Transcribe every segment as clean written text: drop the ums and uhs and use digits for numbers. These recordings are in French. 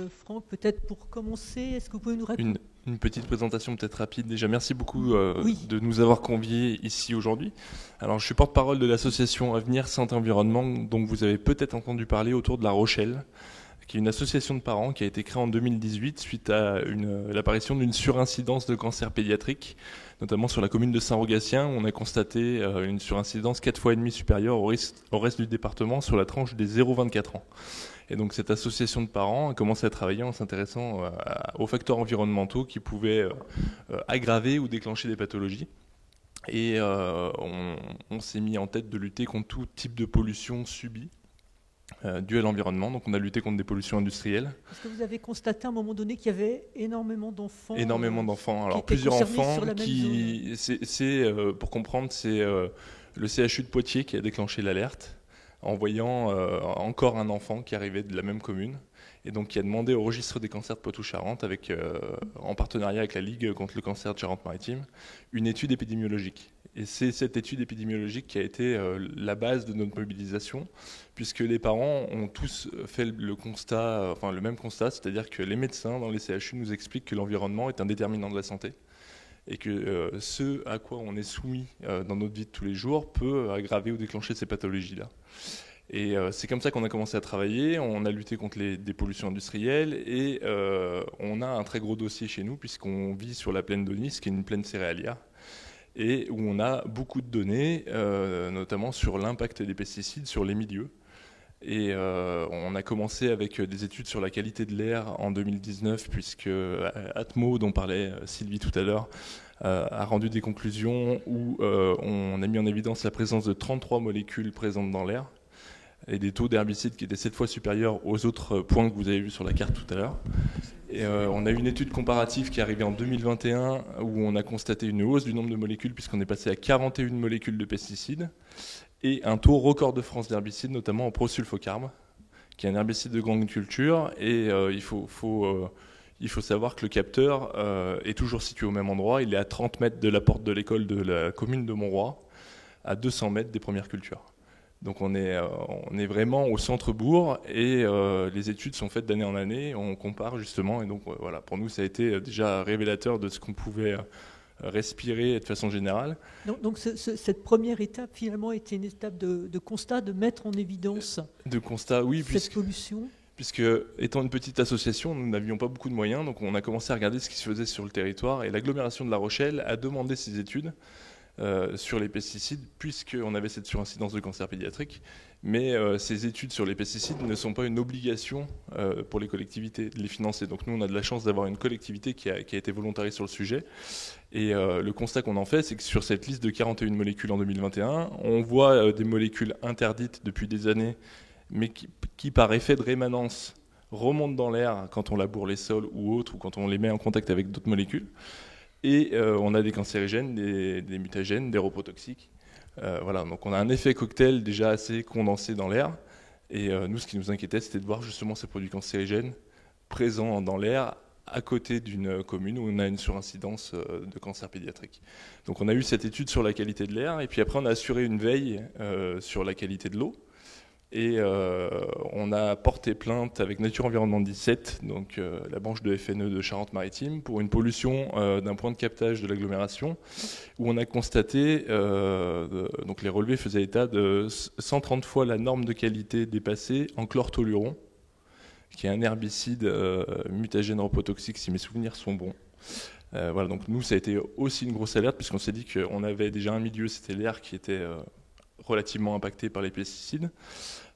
Franck, peut-être pour commencer, est-ce que vous pouvez nous répondre? Une petite présentation peut-être rapide. Déjà, merci beaucoup Oui. de nous avoir conviés ici aujourd'hui. Alors, je suis porte-parole de l'association Avenir Santé Environnement, dont vous avez peut-être entendu parler autour de La Rochelle, qui est une association de parents qui a été créée en 2018 suite à l'apparition d'une surincidence de cancer pédiatrique, notamment sur la commune de Saint-Rogatien. On a constaté une surincidence 4,5 fois supérieure au reste du département sur la tranche des 0-24 ans. Et donc cette association de parents a commencé à travailler en s'intéressant aux facteurs environnementaux qui pouvaient aggraver ou déclencher des pathologies. Et on s'est mis en tête de lutter contre tout type de pollution subie due à l'environnement. Donc on a lutté contre des pollutions industrielles. Est-ce que vous avez constaté à un moment donné qu'il y avait énormément d'enfants? Énormément d'enfants. Alors plusieurs enfants qui... pour comprendre, c'est le CHU de Poitiers qui a déclenché l'alerte, en voyant encore un enfant qui arrivait de la même commune, et donc qui a demandé au registre des cancers de Poitou-Charentes, en partenariat avec la Ligue contre le cancer de Charente-Maritime, une étude épidémiologique. Et c'est cette étude épidémiologique qui a été la base de notre mobilisation, puisque les parents ont tous fait le même constat, c'est-à-dire que les médecins dans les CHU nous expliquent que l'environnement est un déterminant de la santé, et que ce à quoi on est soumis dans notre vie de tous les jours peut aggraver ou déclencher ces pathologies-là. Et c'est comme ça qu'on a commencé à travailler, on a lutté contre des pollutions industrielles, et on a un très gros dossier chez nous, puisqu'on vit sur la plaine d'Aunis, qui est une plaine céréalière, et où on a beaucoup de données, notamment sur l'impact des pesticides sur les milieux. Et on a commencé avec des études sur la qualité de l'air en 2019, puisque Atmo, dont parlait Sylvie tout à l'heure, a rendu des conclusions où on a mis en évidence la présence de 33 molécules présentes dans l'air et des taux d'herbicides qui étaient 7 fois supérieurs aux autres points que vous avez vus sur la carte tout à l'heure. Et on a eu une étude comparative qui est arrivée en 2021 où on a constaté une hausse du nombre de molécules, puisqu'on est passé à 41 molécules de pesticides, et un taux record de France d'herbicides, notamment en prosulfocarbe, qui est un herbicide de grande culture. Et il faut savoir que le capteur est toujours situé au même endroit. Il est à 30 mètres de la porte de l'école de la commune de Montroy, à 200 mètres des premières cultures. Donc on est vraiment au centre-bourg, et les études sont faites d'année en année, on compare justement, et donc voilà, pour nous ça a été déjà révélateur de ce qu'on pouvait respirer de façon générale. Donc cette première étape finalement était une étape de constat, de mettre en évidence de constat, oui, cette pollution. Puisque, étant une petite association, nous n'avions pas beaucoup de moyens, donc on a commencé à regarder ce qui se faisait sur le territoire, et l'agglomération de La Rochelle a demandé ces études sur les pesticides, puisqu'on avait cette surincidence de cancer pédiatrique. Mais ces études sur les pesticides ne sont pas une obligation pour les collectivités de les financer. Donc nous, on a de la chance d'avoir une collectivité qui a été volontariste sur le sujet. Et le constat qu'on en fait, c'est que sur cette liste de 41 molécules en 2021, on voit des molécules interdites depuis des années, mais qui par effet de rémanence remontent dans l'air quand on laboure les sols ou autres, ou quand on les met en contact avec d'autres molécules. Et on a des cancérigènes, des mutagènes, des reprotoxiques. Voilà, donc on a un effet cocktail déjà assez condensé dans l'air. Et nous, ce qui nous inquiétait, c'était de voir justement ces produits cancérigènes présents dans l'air à côté d'une commune où on a une surincidence de cancer pédiatrique. Donc on a eu cette étude sur la qualité de l'air, et puis après on a assuré une veille sur la qualité de l'eau. Et on a porté plainte avec Nature Environnement 17, donc la branche de FNE de Charente-Maritime, pour une pollution d'un point de captage de l'agglomération, où on a constaté, donc les relevés faisaient état de 130 fois la norme de qualité dépassée en chlortoluron, qui est un herbicide mutagène reprotoxique, si mes souvenirs sont bons. Voilà, donc nous, ça a été aussi une grosse alerte, puisqu'on s'est dit qu'on avait déjà un milieu, c'était l'air, qui était relativement impacté par les pesticides.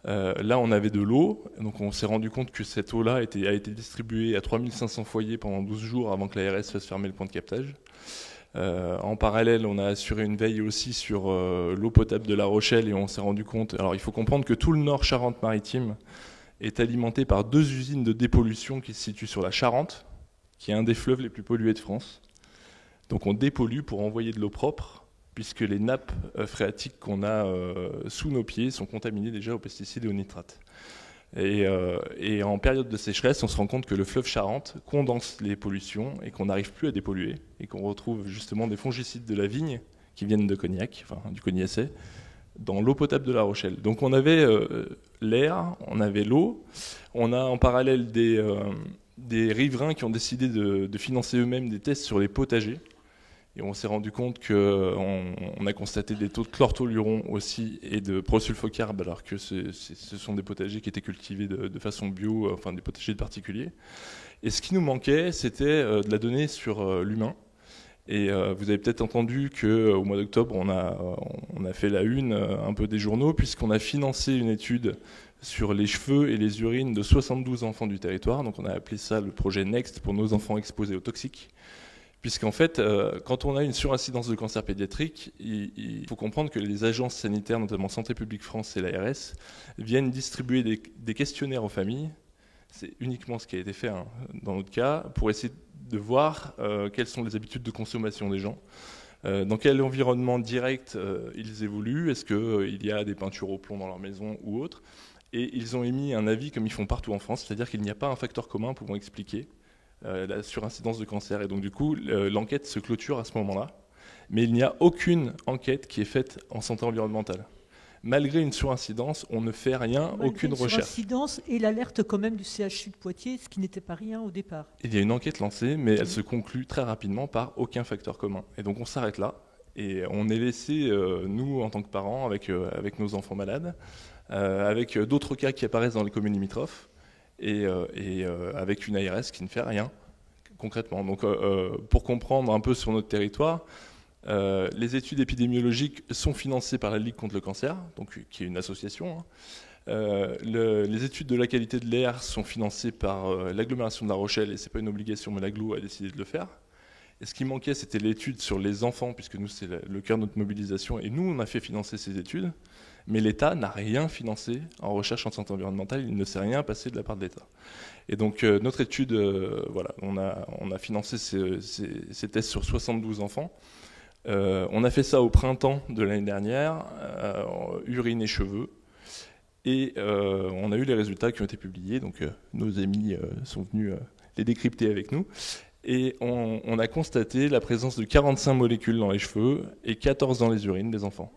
Là, on avait de l'eau, donc on s'est rendu compte que cette eau-là a été distribuée à 3500 foyers pendant 12 jours avant que l'ARS fasse fermer le point de captage. En parallèle, on a assuré une veille aussi sur l'eau potable de La Rochelle, et on s'est rendu compte... Alors, il faut comprendre que tout le nord Charente-Maritime est alimenté par 2 usines de dépollution qui se situent sur la Charente, qui est un des fleuves les plus pollués de France. Donc on dépollue pour envoyer de l'eau propre, puisque les nappes phréatiques qu'on a sous nos pieds sont contaminées déjà aux pesticides et aux nitrates. Et en période de sécheresse, on se rend compte que le fleuve Charente condense les pollutions et qu'on n'arrive plus à dépolluer, et qu'on retrouve justement des fongicides de la vigne qui viennent de Cognac, enfin du Cognacet, dans l'eau potable de La Rochelle. Donc on avait l'air, on avait l'eau, on a en parallèle des riverains qui ont décidé de financer eux-mêmes des tests sur les potagers. Et on s'est rendu compte qu'on a constaté des taux de chlortoluron aussi et de prosulfocarbe, alors que ce sont des potagers qui étaient cultivés de façon bio, enfin des potagers de particuliers. Et ce qui nous manquait, c'était de la donnée sur l'humain. Et vous avez peut-être entendu qu'au mois d'octobre, on a fait la une un peu des journaux, puisqu'on a financé une étude sur les cheveux et les urines de 72 enfants du territoire. Donc on a appelé ça le projet NEXT pour nos enfants exposés aux toxiques. Puisqu'en fait, quand on a une surincidence de cancer pédiatrique, il faut comprendre que les agences sanitaires, notamment Santé publique France et l'ARS, viennent distribuer des questionnaires aux familles. C'est uniquement ce qui a été fait dans notre cas, pour essayer de voir quelles sont les habitudes de consommation des gens, dans quel environnement direct ils évoluent, est-ce qu'il y a des peintures au plomb dans leur maison ou autre. Et ils ont émis un avis comme ils font partout en France, c'est-à-dire qu'il n'y a pas un facteur commun pouvant expliquer la surincidence de cancer. Et donc du coup, l'enquête se clôture à ce moment-là. Mais il n'y a aucune enquête qui est faite en santé environnementale. Malgré une surincidence, on ne fait rien, aucune recherche. Surincidence et l'alerte quand même du CHU de Poitiers, ce qui n'était pas rien au départ. Il y a une enquête lancée, mais elle se conclut très rapidement par aucun facteur commun. Et donc on s'arrête là. Et on est laissé, nous, en tant que parents, avec nos enfants malades, avec d'autres cas qui apparaissent dans les communes limitrophes, et avec une ARS qui ne fait rien concrètement. Donc pour comprendre un peu sur notre territoire, les études épidémiologiques sont financées par la Ligue contre le cancer, donc, qui est une association. Les études de la qualité de l'air sont financées par l'agglomération de La Rochelle, et ce n'est pas une obligation, mais l'agglo a décidé de le faire. Et ce qui manquait, c'était l'étude sur les enfants, puisque nous, c'est le cœur de notre mobilisation, et nous, on a fait financer ces études. Mais l'État n'a rien financé en recherche en santé environnementale, il ne s'est rien passé de la part de l'État. Et donc notre étude, voilà, on a financé ces tests sur 72 enfants. On a fait ça au printemps de l'année dernière, urine et cheveux. Et on a eu les résultats qui ont été publiés, donc nos amis sont venus les décrypter avec nous. Et on a constaté la présence de 45 molécules dans les cheveux et 14 dans les urines des enfants.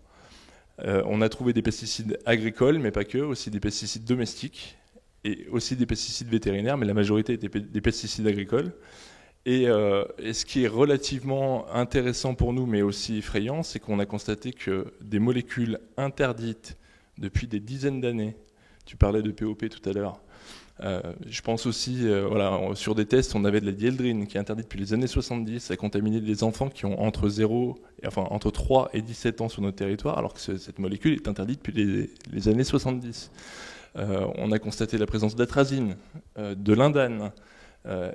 On a trouvé des pesticides agricoles, mais pas que, aussi des pesticides domestiques et aussi des pesticides vétérinaires, mais la majorité étaient des pesticides agricoles. Et ce qui est relativement intéressant pour nous, mais aussi effrayant, c'est qu'on a constaté que des molécules interdites depuis des dizaines d'années, tu parlais de POP tout à l'heure, je pense aussi, voilà, sur des tests, on avait de la dieldrine qui est interdite depuis les années 70, à contaminer des enfants qui ont entre 3 et 17 ans sur notre territoire, alors que cette molécule est interdite depuis les années 70. On a constaté la présence d'atrazine, de l'indane,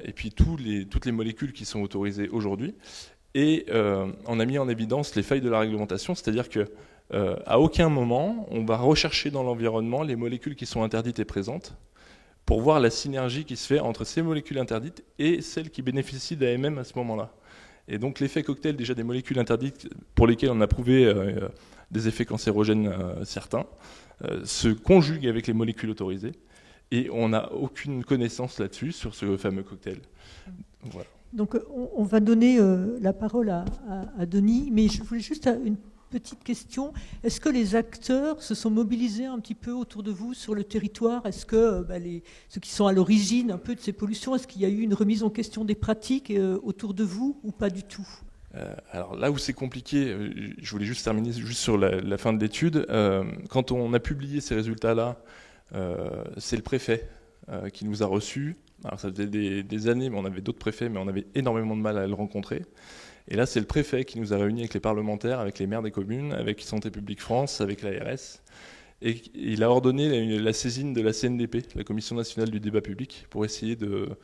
et puis toutes les molécules qui sont autorisées aujourd'hui. Et on a mis en évidence les failles de la réglementation, c'est-à-dire que à aucun moment on va rechercher dans l'environnement les molécules qui sont interdites et présentes, pour voir la synergie qui se fait entre ces molécules interdites et celles qui bénéficient d'AMM à ce moment-là. Et donc l'effet cocktail déjà des molécules interdites pour lesquelles on a prouvé des effets cancérogènes certains se conjugue avec les molécules autorisées et on n'a aucune connaissance là-dessus sur ce fameux cocktail. Voilà. Donc on va donner la parole à Denis, mais je voulais juste une petite question. Est-ce que les acteurs se sont mobilisés un petit peu autour de vous sur le territoire? Est-ce que ceux qui sont à l'origine un peu de ces pollutions, est-ce qu'il y a eu une remise en question des pratiques autour de vous ou pas du tout? Alors là où c'est compliqué, je voulais juste terminer sur la fin de l'étude. Quand on a publié ces résultats-là, c'est le préfet qui nous a reçus. Alors ça faisait des années, mais on avait d'autres préfets, mais on avait énormément de mal à le rencontrer. Et là, c'est le préfet qui nous a réunis avec les parlementaires, avec les maires des communes, avec Santé publique France, avec l'ARS. Et il a ordonné la saisine de la CNDP, la Commission nationale du débat public, pour essayer de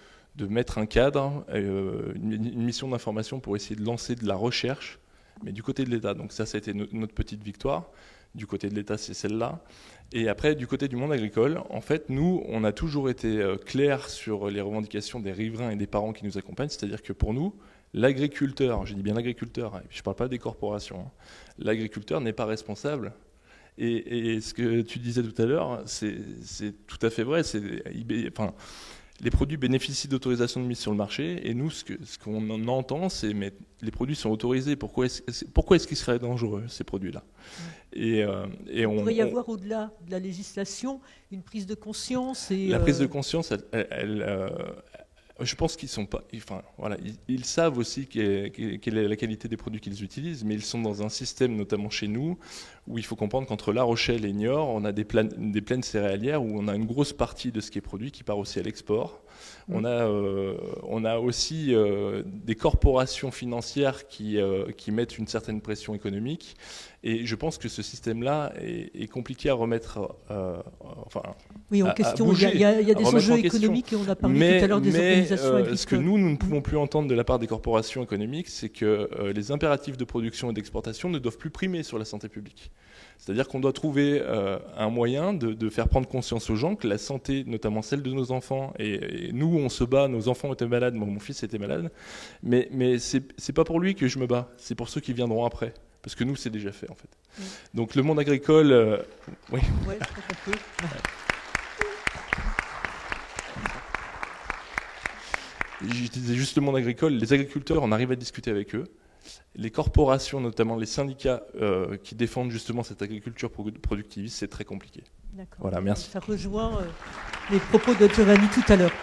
mettre un cadre, une mission d'information pour essayer de lancer de la recherche, mais du côté de l'État. Donc ça a été notre petite victoire. Du côté de l'État, c'est celle-là. Et après, du côté du monde agricole, en fait, nous, on a toujours été clairs sur les revendications des riverains et des parents qui nous accompagnent. C'est-à-dire que pour nous, l'agriculteur, je dis bien l'agriculteur, je ne parle pas des corporations, hein, l'agriculteur n'est pas responsable. Et ce que tu disais tout à l'heure, c'est tout à fait vrai. les produits bénéficient d'autorisation de mise sur le marché, et nous, ce qu'on en entend, c'est mais les produits sont autorisés, pourquoi est-ce qu'ils seraient dangereux, ces produits-là? Et il pourrait y avoir, au-delà de la législation, une prise de conscience. La prise de conscience, je pense qu'ils sont pas. Enfin, voilà, ils savent aussi quelle est la qualité des produits qu'ils utilisent, mais ils sont dans un système, notamment chez nous, où il faut comprendre qu'entre La Rochelle et Niort, on a des plaines céréalières où on a une grosse partie de ce qui est produit qui part aussi à l'export. On a aussi des corporations financières qui mettent une certaine pression économique. Et je pense que ce système-là est compliqué à remettre oui, en question. Il y a des enjeux économiques, et on a parlé tout à l'heure des organisations agricoles. Ce que nous ne pouvons plus entendre de la part des corporations économiques, c'est que les impératifs de production et d'exportation ne doivent plus primer sur la santé publique. C'est-à-dire qu'on doit trouver un moyen de faire prendre conscience aux gens que la santé, notamment celle de nos enfants, et nous on se bat, nos enfants étaient malades, mon fils était malade, mais c'est pas pour lui que je me bats, c'est pour ceux qui viendront après. Parce que nous, c'est déjà fait, en fait. Oui. Donc, le monde agricole... oui. Ouais, je crois qu'on peut. Je disais juste le monde agricole. Les agriculteurs, on arrive à discuter avec eux. Les corporations, notamment les syndicats qui défendent justement cette agriculture productiviste, c'est très compliqué. D'accord. Voilà, merci. Ça rejoint les propos de Giovanni tout à l'heure.